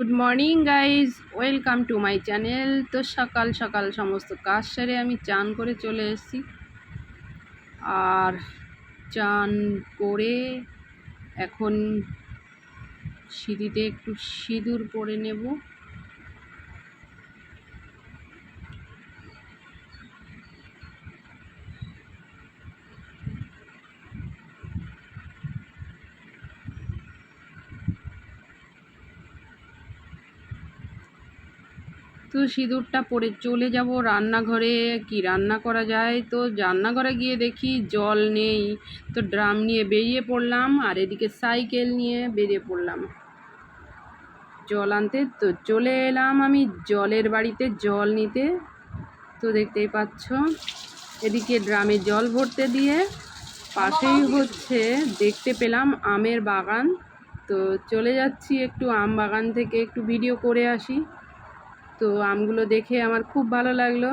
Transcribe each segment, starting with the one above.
Good morning guys, welcome to my channel. তো সকাল সকাল সমস্ত কাজ সেরে আমি চান করে চলে এসেছি। আর চান করে এখন সিঁড়িতে একটু সিঁদুর পরে নেব। তো সিঁদুরটা পরে চলে যাব রান্নাঘরে। কি রান্না করা যায়, তো রান্নাঘরে গিয়ে দেখি জল নেই। তো ড্রাম নিয়ে বেরিয়ে পড়লাম, আর এদিকে সাইকেল নিয়ে বেরিয়ে পড়লাম জল আনতে। তো চলে এলাম আমি জলের বাড়িতে জল নিতে। তো দেখতেই পাচ্ছ, এদিকে ড্রামে জল ভরতে দিয়ে পাশেই হচ্ছে দেখতে পেলাম আমের বাগান। তো চলে যাচ্ছি একটু আম বাগান থেকে একটু ভিডিও করে আসি। তো আমগুলো দেখে আমার খুব ভালো লাগলো।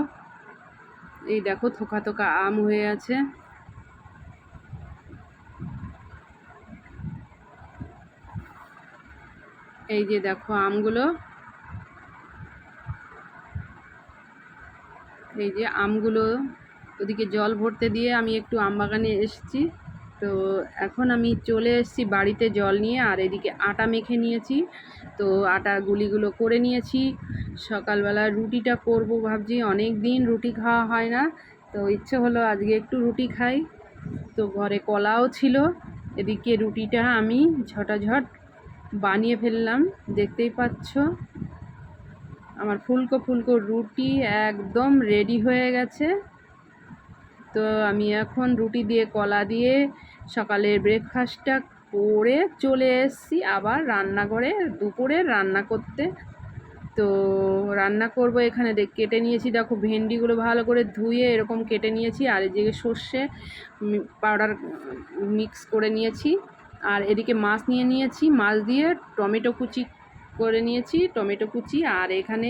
এই দেখো, থোকা থোকা আম হয়ে আছে। এই যে দেখো আমগুলো, এই যে আমগুলো ওদিকে জল ভরতে দিয়ে আমি একটু আম বাগানে এসেছি। তো এখন আমি চলে এসেছি বাড়িতে জল নিয়ে, আর এদিকে আটা মেখে নিয়েছি। তো আটা গুলিগুলো করে নিয়েছি। সকালবেলা রুটিটা করব ভাবছি, অনেক দিন রুটি খাওয়া হয় না। তো ইচ্ছে হলো আজকে একটু রুটি খাই। তো ঘরে কলাও ছিল। এদিকে রুটিটা আমি ঝটাঝট বানিয়ে ফেললাম। দেখতেই পাচ্ছ আমার ফুলকো ফুলকো রুটি একদম রেডি হয়ে গেছে। তো আমি এখন রুটি দিয়ে কলা দিয়ে সকালের ব্রেকফাস্টটা করে চলে এসেছি আবার রান্নাঘরে দুপুরে রান্না করতে। তো রান্না করব, এখানে কেটে নিয়েছি দেখো ভেন্ডিগুলো ভালো করে ধুয়ে এরকম কেটে নিয়েছি, আর এদিকে সর্ষে পাউডার মিক্স করে নিয়েছি। আর এদিকে মাছ নিয়ে নিয়েছি, মাছ দিয়ে টমেটো কুচি করে নিয়েছি, টমেটো কুচি। আর এখানে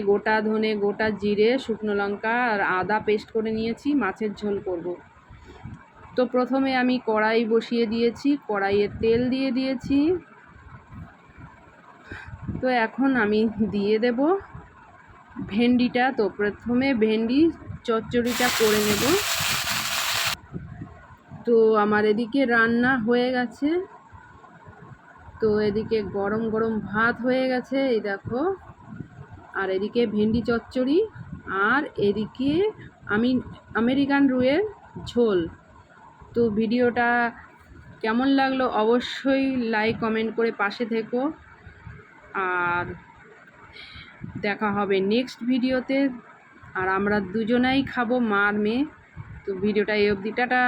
গোটা ধনে, গোটা জিরে, শুকনো লঙ্কা আর আদা পেস্ট করে নিয়েছি, মাছের ঝোল করব। তো প্রথমে আমি কড়াই বসিয়ে দিয়েছি, কড়াইয়ে তেল দিয়ে দিয়েছি। তো এখন আমি দিয়ে দেব ভেন্ডিটা। তো প্রথমে ভেন্ডি চচ্চড়িটা করে নেব। তো আমার এদিকে রান্না হয়ে গেছে। তো এদিকে গরম গরম ভাত হয়ে গেছে, এই দেখো। আর এদিকে ভেন্ডি চচ্চড়ি, আর এদিকে আমি আমেরিকান রুইয়ের ঝোল। তো ভিডিওটা কেমন লাগলো অবশ্যই লাইক কমেন্ট করে পাশে থেকো। আর দেখা হবে নেক্সট ভিডিওতে। আর আমরা দুজনাই খাবো, মা আর মেয়ে। তো ভিডিওটা এই অবধি, টাটা।